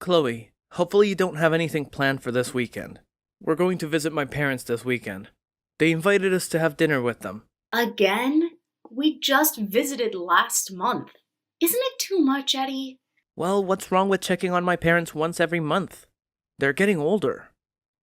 Chloe, hopefully you don't have anything planned for this weekend. We're going to visit my parents this weekend. They invited us to have dinner with them. Again? We just visited last month. Isn't it too much, Eddie? Well, what's wrong with checking on my parents once every month? They're getting older.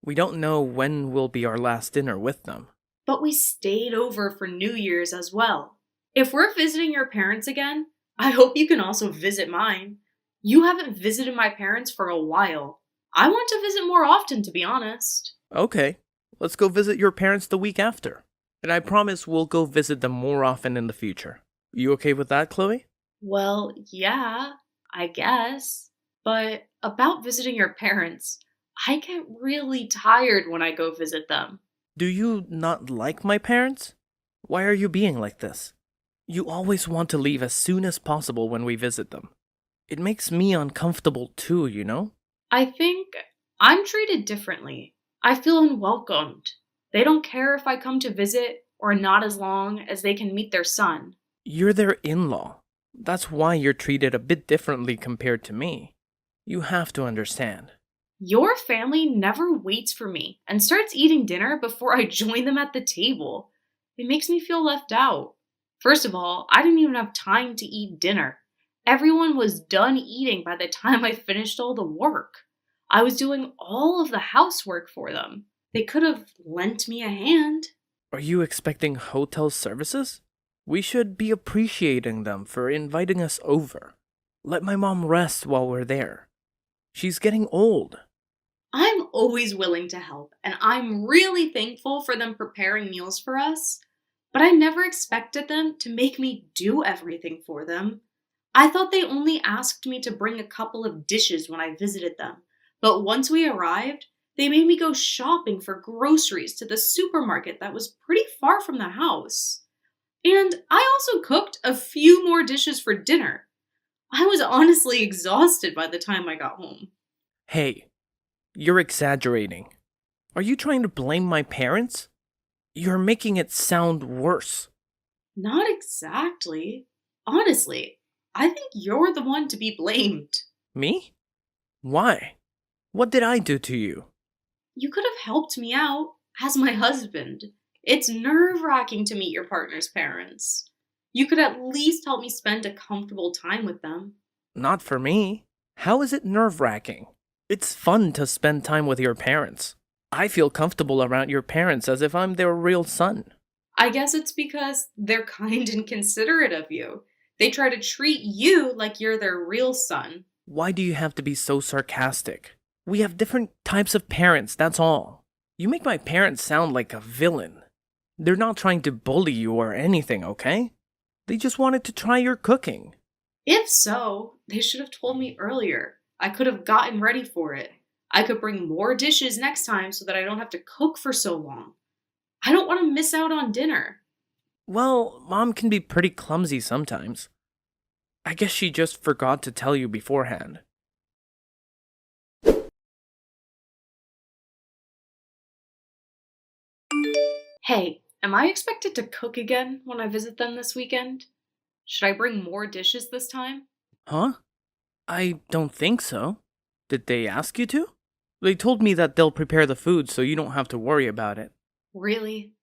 We don't know when will be our last dinner with them. But we stayed over for New Year's as well. If we're visiting your parents again, I hope you can also visit mine. You haven't visited my parents for a while. I want to visit more often, to be honest. Okay, let's go visit your parents the week after. And I promise we'll go visit them more often in the future. You okay with that, Chloe? Well, yeah, I guess. But about visiting your parents, I get really tired when I go visit them. Do you not like my parents? Why are you being like this? You always want to leave as soon as possible when we visit them. It makes me uncomfortable too, you know? I think I'm treated differently. I feel unwelcomed. They don't care if I come to visit or not as long as they can meet their son. You're their in-law. That's why you're treated a bit differently compared to me. You have to understand. Your family never waits for me and starts eating dinner before I join them at the table. It makes me feel left out. First of all, I didn't even have time to eat dinner. Everyone was done eating by the time I finished all the work. I was doing all of the housework for them. They could have lent me a hand. Are you expecting hotel services? We should be appreciating them for inviting us over. Let my mom rest while we're there. She's getting old. I'm always willing to help, and I'm really thankful for them preparing meals for us. But I never expected them to make me do everything for them. I thought they only asked me to bring a couple of dishes when I visited them. But once we arrived, they made me go shopping for groceries to the supermarket that was pretty far from the house. And I also cooked a few more dishes for dinner. I was honestly exhausted by the time I got home. Hey, you're exaggerating. Are you trying to blame my parents? You're making it sound worse. Not exactly. Honestly, I think you're the one to be blamed. Me? Why? What did I do to you? You could have helped me out as my husband. It's nerve-wracking to meet your partner's parents. You could at least help me spend a comfortable time with them. Not for me. How is it nerve-wracking? It's fun to spend time with your parents. I feel comfortable around your parents as if I'm their real son. I guess it's because they're kind and considerate of you. They try to treat you like you're their real son. Why do you have to be so sarcastic? We have different types of parents, that's all. You make my parents sound like a villain. They're not trying to bully you or anything, okay? They just wanted to try your cooking. If so, they should have told me earlier. I could have gotten ready for it. I could bring more dishes next time so that I don't have to cook for so long. I don't want to miss out on dinner. Well, Mom can be pretty clumsy sometimes. I guess she just forgot to tell you beforehand. Hey, am I expected to cook again when I visit them this weekend? Should I bring more dishes this time? Huh? I don't think so. Did they ask you to? They told me that they'll prepare the food so you don't have to worry about it. Really?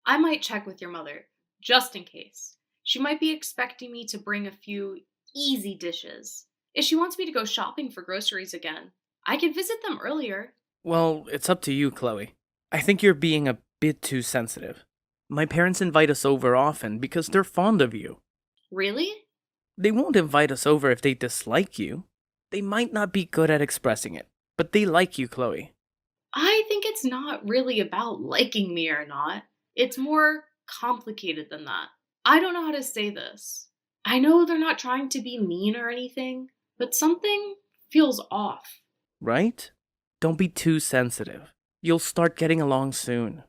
I might check with your mother, just in case. She might be expecting me to bring a few easy dishes. If she wants me to go shopping for groceries again, I can visit them earlier. Well, it's up to you, Chloe. I think you're being a bit too sensitive. My parents invite us over often because they're fond of you. Really? They won't invite us over if they dislike you. They might not be good at expressing it, but they like you, Chloe. I think it's not really about liking me or not. It's more complicated than that. I don't know how to say this. I know they're not trying to be mean or anything, but something feels off. Right? Don't be too sensitive. You'll start getting along soon.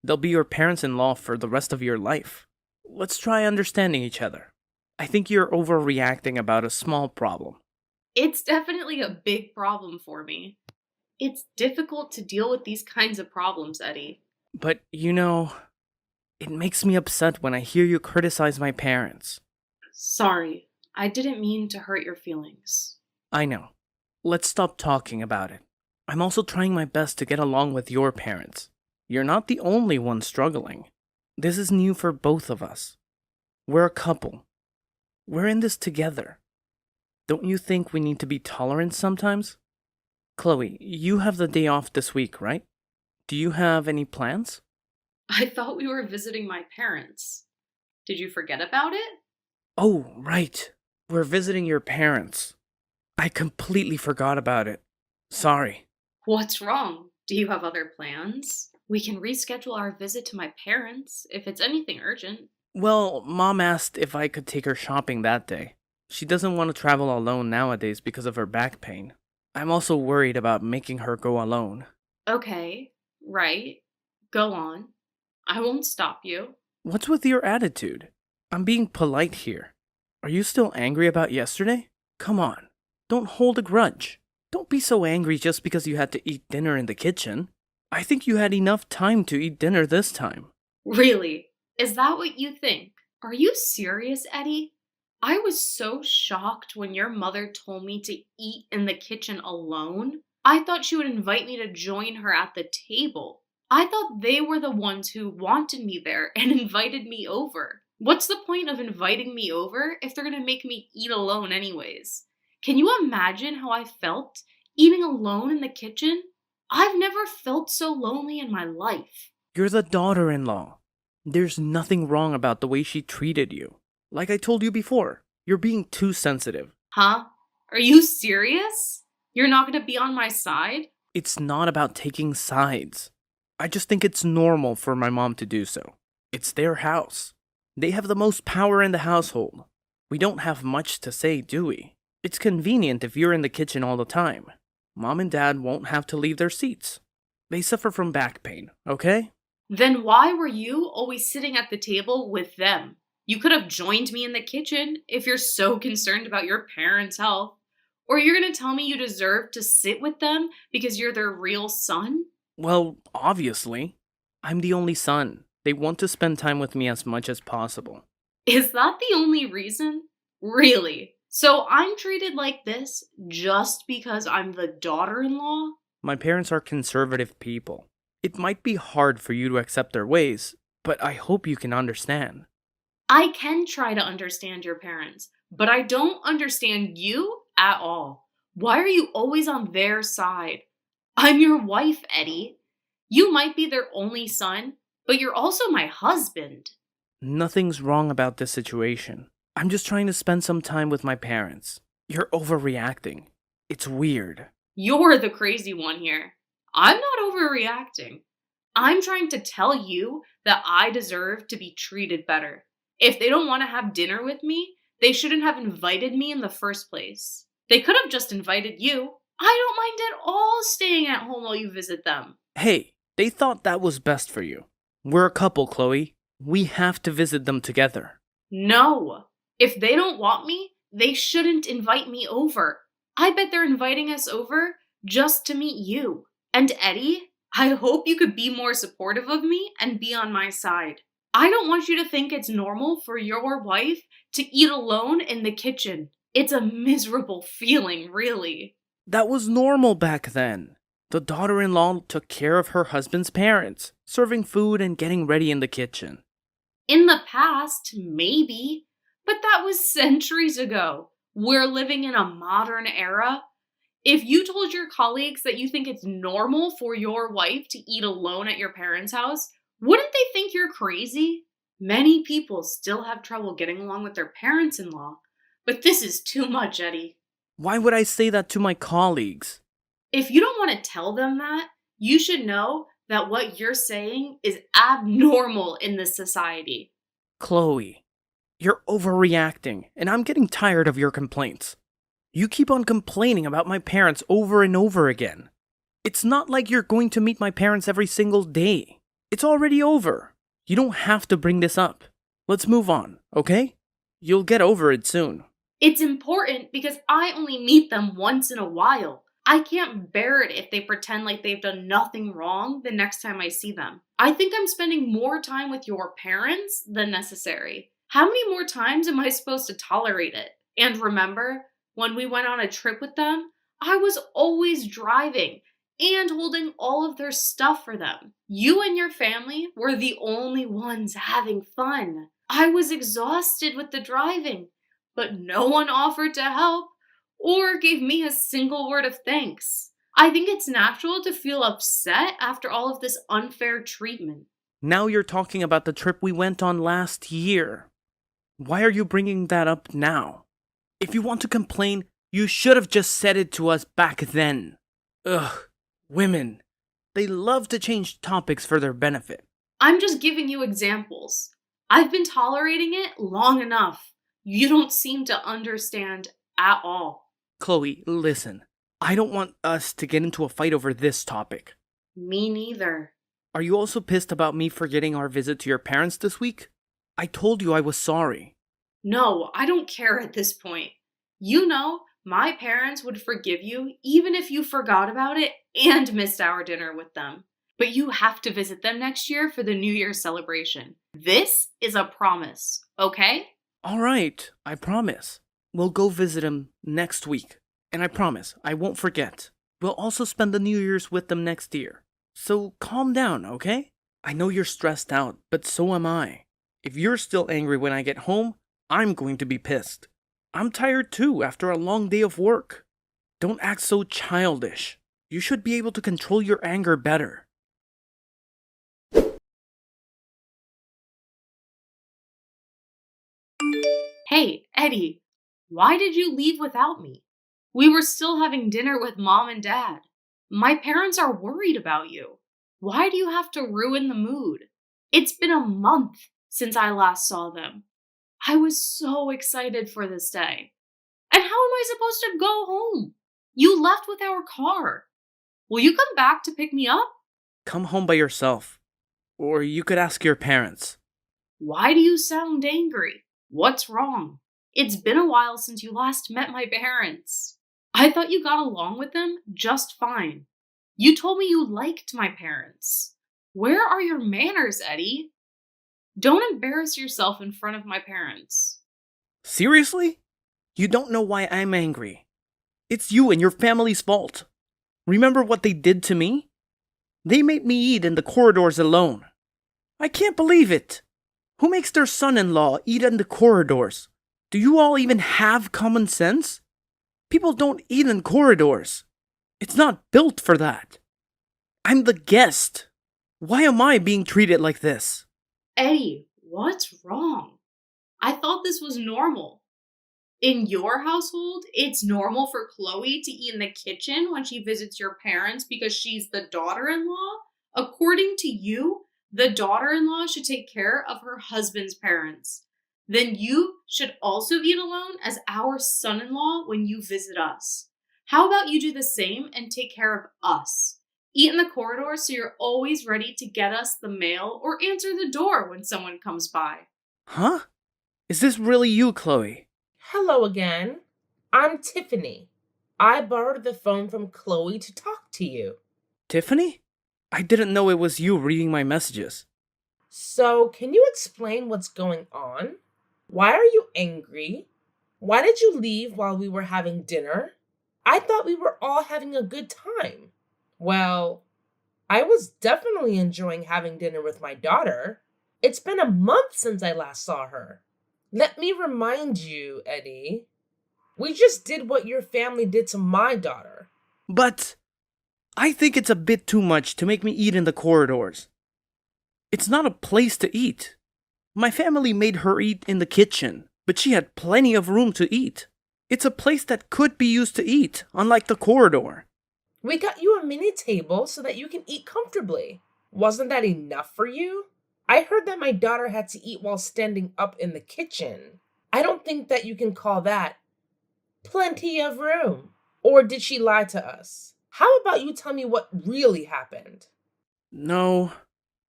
They'll be your parents-in-law for the rest of your life. Let's try understanding each other. I think you're overreacting about a small problem. It's definitely a big problem for me. It's difficult to deal with these kinds of problems, Eddie. But, it makes me upset when I hear you criticize my parents. Sorry, I didn't mean to hurt your feelings. I know. Let's stop talking about it. I'm also trying my best to get along with your parents. You're not the only one struggling. This is new for both of us. We're a couple. We're in this together. Don't you think we need to be tolerant sometimes? Chloe, you have the day off this week, right? Do you have any plans? I thought we were visiting my parents. Did you forget about it? Oh, right. We're visiting your parents. I completely forgot about it. Sorry. What's wrong? Do you have other plans? We can reschedule our visit to my parents if it's anything urgent. Well, Mom asked if I could take her shopping that day. She doesn't want to travel alone nowadays because of her back pain. I'm also worried about making her go alone. Okay, right. Go on. I won't stop you. What's with your attitude? I'm being polite here. Are you still angry about yesterday? Come on. Don't hold a grudge. Don't be so angry just because you had to eat dinner in the kitchen. I think you had enough time to eat dinner this time. Really? Is that what you think? Are you serious, Eddie? I was so shocked when your mother told me to eat in the kitchen alone. I thought she would invite me to join her at the table. I thought they were the ones who wanted me there and invited me over. What's the point of inviting me over if they're gonna make me eat alone anyways? Can you imagine how I felt eating alone in the kitchen? I've never felt so lonely in my life. You're the daughter-in-law. There's nothing wrong about the way she treated you. Like I told you before, you're being too sensitive. Huh? Are you serious? You're not gonna be on my side? It's not about taking sides. I just think it's normal for my mom to do so. It's their house. They have the most power in the household. We don't have much to say, do we? It's convenient if you're in the kitchen all the time. Mom and Dad won't have to leave their seats. They suffer from back pain, okay? Then why were you always sitting at the table with them? You could have joined me in the kitchen if you're so concerned about your parents' health. Or you're gonna tell me you deserve to sit with them because you're their real son? Well, obviously. I'm the only son. They want to spend time with me as much as possible. Is that the only reason? Really? So I'm treated like this just because I'm the daughter in law? My parents are conservative people. It might be hard for you to accept their ways, but I hope you can understand. I can try to understand your parents, but I don't understand you at all. Why are you always on their side? I'm your wife, Eddie. You might be their only son, but you're also my husband. Nothing's wrong about this situation. I'm just trying to spend some time with my parents. You're overreacting. It's weird. You're the crazy one here. I'm not overreacting. I'm trying to tell you that I deserve to be treated better. If they don't want to have dinner with me, they shouldn't have invited me in the first place. They could have just invited you. I don't mind at all staying at home while you visit them. Hey, they thought that was best for you. We're a couple, Chloe. We have to visit them together. No. If they don't want me, they shouldn't invite me over. I bet they're inviting us over just to meet you. And Eddie, I hope you could be more supportive of me and be on my side. I don't want you to think it's normal for your wife to eat alone in the kitchen. It's a miserable feeling, really. That was normal back then. The daughter-in-law took care of her husband's parents, serving food and getting ready in the kitchen. In the past, maybe, but that was centuries ago. We're living in a modern era. If you told your colleagues that you think it's normal for your wife to eat alone at your parents' house, wouldn't they think you're crazy? Many people still have trouble getting along with their parents-in-law, but this is too much, Eddie. Why would I say that to my colleagues? If you don't want to tell them that, you should know that what you're saying is abnormal in this society. Chloe, you're overreacting, and I'm getting tired of your complaints. You keep on complaining about my parents over and over again. It's not like you're going to meet my parents every single day. It's already over. You don't have to bring this up. Let's move on, okay? You'll get over it soon. It's important because I only meet them once in a while. I can't bear it if they pretend like they've done nothing wrong the next time I see them. I think I'm spending more time with your parents than necessary. How many more times am I supposed to tolerate it? And remember, when we went on a trip with them, I was always driving and holding all of their stuff for them. You and your family were the only ones having fun. I was exhausted with the driving, but no one offered to help or gave me a single word of thanks. I think it's natural to feel upset after all of this unfair treatment. Now you're talking about the trip we went on last year. Why are you bringing that up now? If you want to complain, you should have just said it to us back then. Ugh, women. They love to change topics for their benefit. I'm just giving you examples. I've been tolerating it long enough. You don't seem to understand at all. Chloe, listen. I don't want us to get into a fight over this topic. Me neither. Are you also pissed about me forgetting our visit to your parents this week? I told you I was sorry. No, I don't care at this point. You know, my parents would forgive you even if you forgot about it and missed our dinner with them. But you have to visit them next year for the New Year's celebration. This is a promise, okay? All right, I promise. We'll go visit them next week. And I promise, I won't forget. We'll also spend the New Year's with them next year. So calm down, okay? I know you're stressed out, but so am I. If you're still angry when I get home, I'm going to be pissed. I'm tired too after a long day of work. Don't act so childish. You should be able to control your anger better. Hey, Eddie, why did you leave without me? We were still having dinner with Mom and Dad. My parents are worried about you. Why do you have to ruin the mood? It's been a month since I last saw them. I was so excited for this day. And how am I supposed to go home? You left with our car. Will you come back to pick me up? Come home by yourself. Or you could ask your parents. Why do you sound angry? What's wrong? It's been a while since you last met my parents. I thought you got along with them just fine. You told me you liked my parents. Where are your manners, Eddie? Don't embarrass yourself in front of my parents. Seriously? You don't know why I'm angry. It's you and your family's fault. Remember what they did to me? They made me eat in the corridors alone. I can't believe it. Who makes their son-in-law eat in the corridors? Do you all even have common sense? People don't eat in corridors. It's not built for that. I'm the guest. Why am I being treated like this? Eddie, what's wrong? I thought this was normal. In your household, it's normal for Chloe to eat in the kitchen when she visits your parents because she's the daughter-in-law? According to you, the daughter-in-law should take care of her husband's parents. Then you should also eat alone as our son-in-law when you visit us. How about you do the same and take care of us? Eat in the corridor so you're always ready to get us the mail or answer the door when someone comes by. Huh? Is this really you, Chloe? Hello again. I'm Tiffany. I borrowed the phone from Chloe to talk to you. Tiffany? I didn't know it was you reading my messages. So, can you explain what's going on? Why are you angry? Why did you leave while we were having dinner? I thought we were all having a good time. Well, I was definitely enjoying having dinner with my daughter. It's been a month since I last saw her. Let me remind you, Eddie. We just did what your family did to my daughter. But I think it's a bit too much to make me eat in the corridors. It's not a place to eat. My family made her eat in the kitchen, but she had plenty of room to eat. It's a place that could be used to eat, unlike the corridor. We got you a mini table so that you can eat comfortably. Wasn't that enough for you? I heard that my daughter had to eat while standing up in the kitchen. I don't think that you can call that plenty of room. Or did she lie to us? How about you tell me what really happened? No,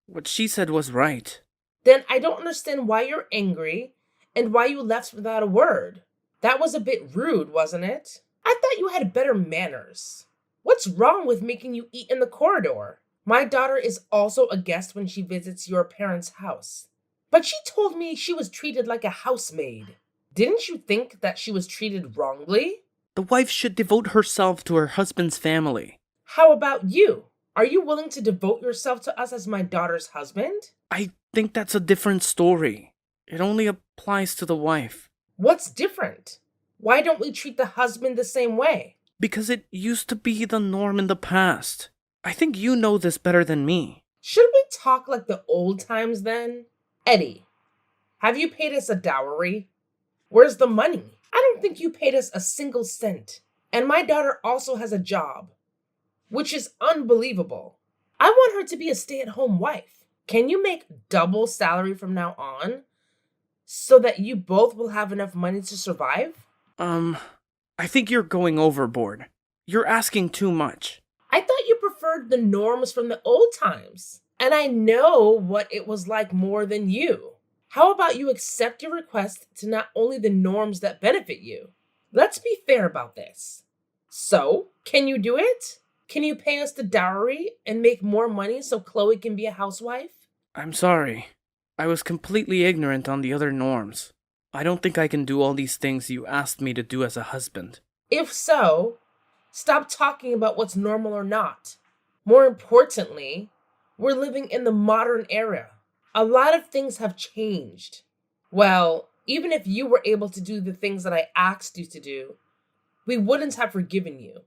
what she said was right. Then I don't understand why you're angry and why you left without a word. That was a bit rude, wasn't it? I thought you had better manners. What's wrong with making you eat in the corridor? My daughter is also a guest when she visits your parents' house. But she told me she was treated like a housemaid. Didn't you think that she was treated wrongly? The wife should devote herself to her husband's family. How about you? Are you willing to devote yourself to us as my daughter's husband? I think that's a different story. It only applies to the wife. What's different? Why don't we treat the husband the same way? Because it used to be the norm in the past. I think you know this better than me. Should we talk like the old times then? Eddie, have you paid us a dowry? Where's the money? I don't think you paid us a single cent. And my daughter also has a job, which is unbelievable. I want her to be a stay-at-home wife. Can you make double salary from now on so that you both will have enough money to survive? I think you're going overboard. You're asking too much. I thought you preferred the norms from the old times, and I know what it was like more than you. How about you accept your request to not only the norms that benefit you? Let's be fair about this. So, can you do it? Can you pay us the dowry and make more money so Chloe can be a housewife? I'm sorry. I was completely ignorant on the other norms. I don't think I can do all these things you asked me to do as a husband. If so, stop talking about what's normal or not. More importantly, we're living in the modern era. A lot of things have changed. Well, even if you were able to do the things that I asked you to do, we wouldn't have forgiven you.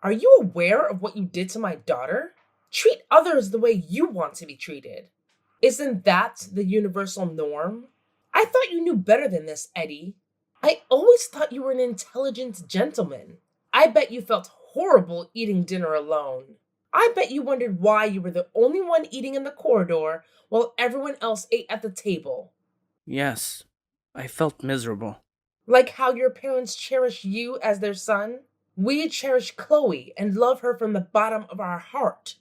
Are you aware of what you did to my daughter? Treat others the way you want to be treated. Isn't that the universal norm? I thought you knew better than this, Eddie. I always thought you were an intelligent gentleman. I bet you felt horrible eating dinner alone. I bet you wondered why you were the only one eating in the corridor while everyone else ate at the table. Yes, I felt miserable. Like how your parents cherish you as their son, we cherish Chloe and love her from the bottom of our heart.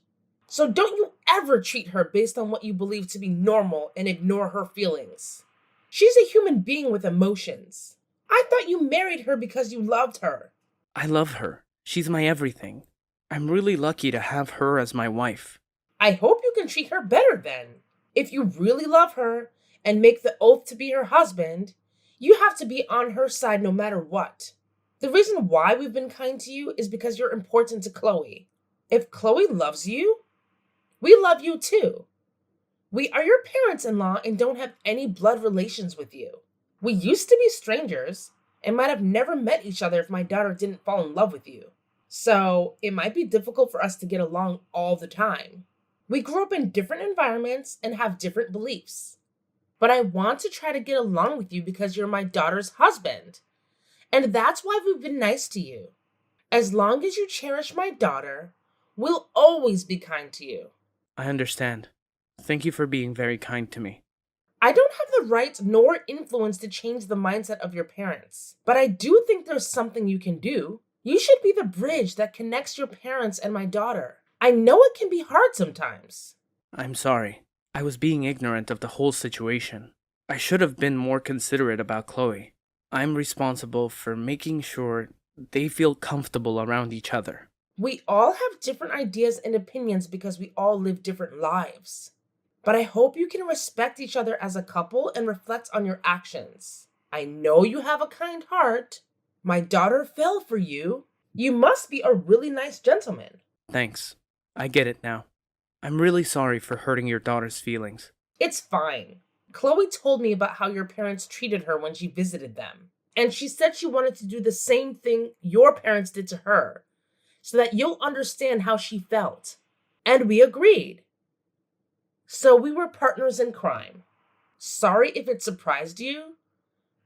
So don't you ever treat her based on what you believe to be normal and ignore her feelings. She's a human being with emotions. I thought you married her because you loved her. I love her. She's my everything. I'm really lucky to have her as my wife. I hope you can treat her better then. If you really love her and make the oath to be her husband, you have to be on her side no matter what. The reason why we've been kind to you is because you're important to Chloe. If Chloe loves you, we love you too. We are your parents-in-law and don't have any blood relations with you. We used to be strangers and might have never met each other if my daughter didn't fall in love with you. So it might be difficult for us to get along all the time. We grew up in different environments and have different beliefs. But I want to try to get along with you because you're my daughter's husband. And that's why we've been nice to you. As long as you cherish my daughter, we'll always be kind to you. I understand. Thank you for being very kind to me. I don't have the right nor influence to change the mindset of your parents, but I do think there's something you can do. You should be the bridge that connects your parents and my daughter. I know it can be hard sometimes. I'm sorry. I was being ignorant of the whole situation. I should have been more considerate about Chloe. I'm responsible for making sure they feel comfortable around each other. We all have different ideas and opinions because we all live different lives. But I hope you can respect each other as a couple and reflect on your actions. I know you have a kind heart. My daughter fell for you. You must be a really nice gentleman. Thanks. I get it now. I'm really sorry for hurting your daughter's feelings. It's fine. Chloe told me about how your parents treated her when she visited them. And she said she wanted to do the same thing your parents did to her, so that you'll understand how she felt. And we agreed. So we were partners in crime. Sorry if it surprised you,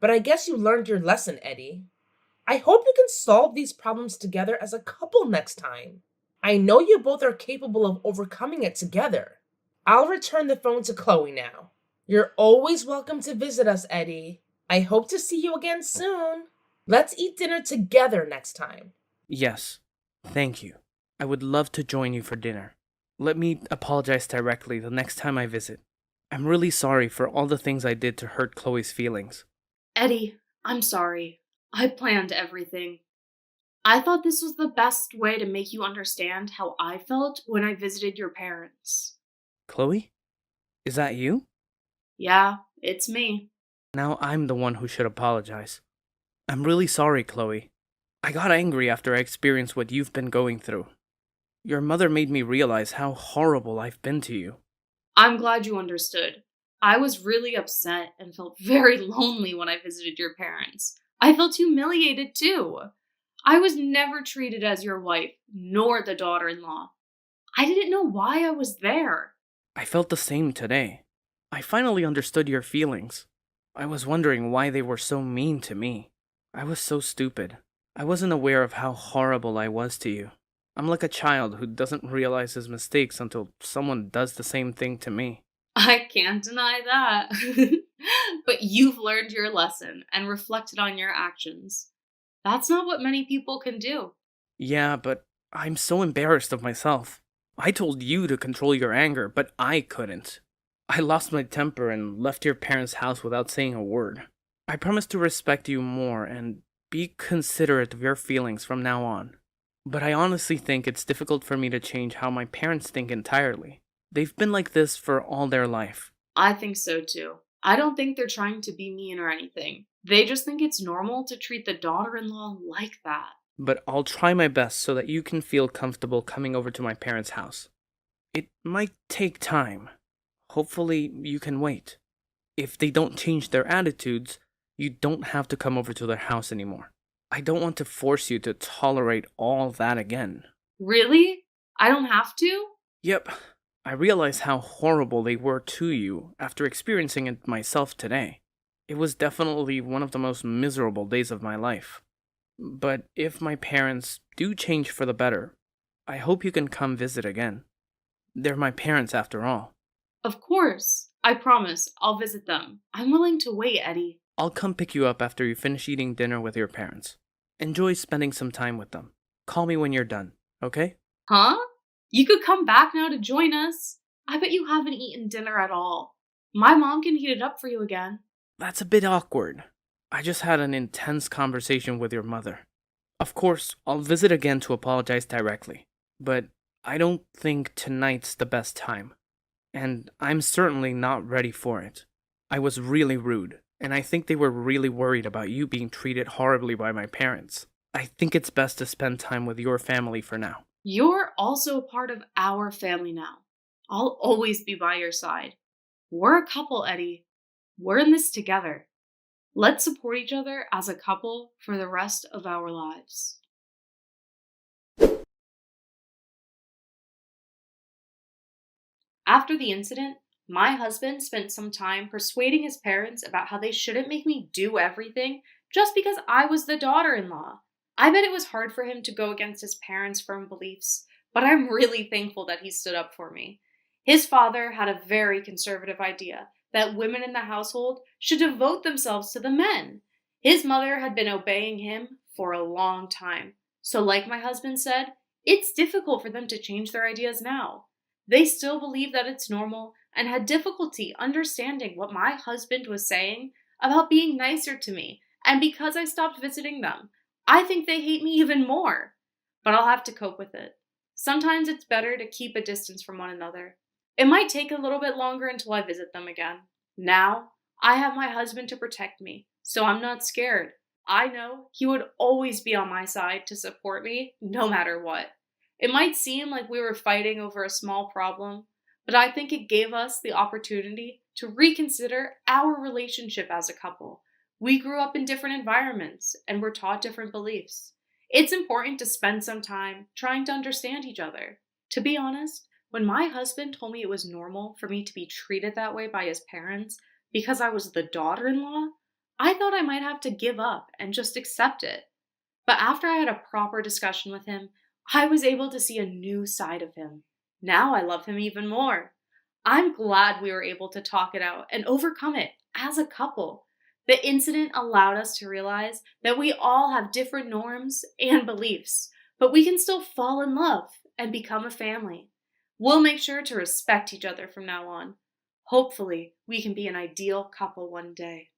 but I guess you learned your lesson, Eddie. I hope you can solve these problems together as a couple next time. I know you both are capable of overcoming it together. I'll return the phone to Chloe now. You're always welcome to visit us, Eddie. I hope to see you again soon. Let's eat dinner together next time. Yes, thank you. I would love to join you for dinner. Let me apologize directly the next time I visit. I'm really sorry for all the things I did to hurt Chloe's feelings. Eddie, I'm sorry. I planned everything. I thought this was the best way to make you understand how I felt when I visited your parents. Chloe? Is that you? Yeah, it's me. Now I'm the one who should apologize. I'm really sorry, Chloe. I got angry after I experienced what you've been going through. Your mother made me realize how horrible I've been to you. I'm glad you understood. I was really upset and felt very lonely when I visited your parents. I felt humiliated too. I was never treated as your wife, nor the daughter in law. I didn't know why I was there. I felt the same today. I finally understood your feelings. I was wondering why they were so mean to me. I was so stupid. I wasn't aware of how horrible I was to you. I'm like a child who doesn't realize his mistakes until someone does the same thing to me. I can't deny that. But you've learned your lesson and reflected on your actions. That's not what many people can do. Yeah, but I'm so embarrassed of myself. I told you to control your anger, but I couldn't. I lost my temper and left your parents' house without saying a word. I promise to respect you more and be considerate of your feelings from now on. But I honestly think it's difficult for me to change how my parents think entirely. They've been like this for all their life. I think so too. I don't think they're trying to be mean or anything. They just think it's normal to treat the daughter in law like that. But I'll try my best so that you can feel comfortable coming over to my parents' house. It might take time. Hopefully, you can wait. If they don't change their attitudes, you don't have to come over to their house anymore. I don't want to force you to tolerate all that again. Really? I don't have to? Yep, I realize how horrible they were to you after experiencing it myself today. It was definitely one of the most miserable days of my life. But if my parents do change for the better, I hope you can come visit again. They're my parents after all. Of course. I promise. I'll visit them. I'm willing to wait, Eddie. I'll come pick you up after you finish eating dinner with your parents. Enjoy spending some time with them. Call me when you're done, okay? Huh? You could come back now to join us. I bet you haven't eaten dinner at all. My mom can heat it up for you again. That's a bit awkward. I just had an intense conversation with your mother. Of course, I'll visit again to apologize directly, but I don't think tonight's the best time. And I'm certainly not ready for it. I was really rude, and I think they were really worried about you being treated horribly by my parents. I think it's best to spend time with your family for now. You're also a part of our family now. I'll always be by your side. We're a couple, Eddie. We're in this together. Let's support each other as a couple for the rest of our lives. After the incident, my husband spent some time persuading his parents about how they shouldn't make me do everything just because I was the daughter in law. I bet it was hard for him to go against his parents' firm beliefs, but I'm really thankful that he stood up for me. His father had a very conservative idea that women in the household should devote themselves to the men. His mother had been obeying him for a long time. So, like my husband said, it's difficult for them to change their ideas now. They still believe that it's normal and had difficulty understanding what my husband was saying about being nicer to me. And because I stopped visiting them, I think they hate me even more. But I'll have to cope with it. Sometimes it's better to keep a distance from one another. It might take a little bit longer until I visit them again. Now, I have my husband to protect me, so I'm not scared. I know he would always be on my side to support me, no matter what. It might seem like we were fighting over a small problem, but I think it gave us the opportunity to reconsider our relationship as a couple. We grew up in different environments and were taught different beliefs. It's important to spend some time trying to understand each other. To be honest, when my husband told me it was normal for me to be treated that way by his parents because I was the daughter in law, I thought I might have to give up and just accept it. But after I had a proper discussion with him, I was able to see a new side of him. Now I love him even more. I'm glad we were able to talk it out and overcome it as a couple. The incident allowed us to realize that we all have different norms and beliefs, but we can still fall in love and become a family. We'll make sure to respect each other from now on. Hopefully, we can be an ideal couple one day.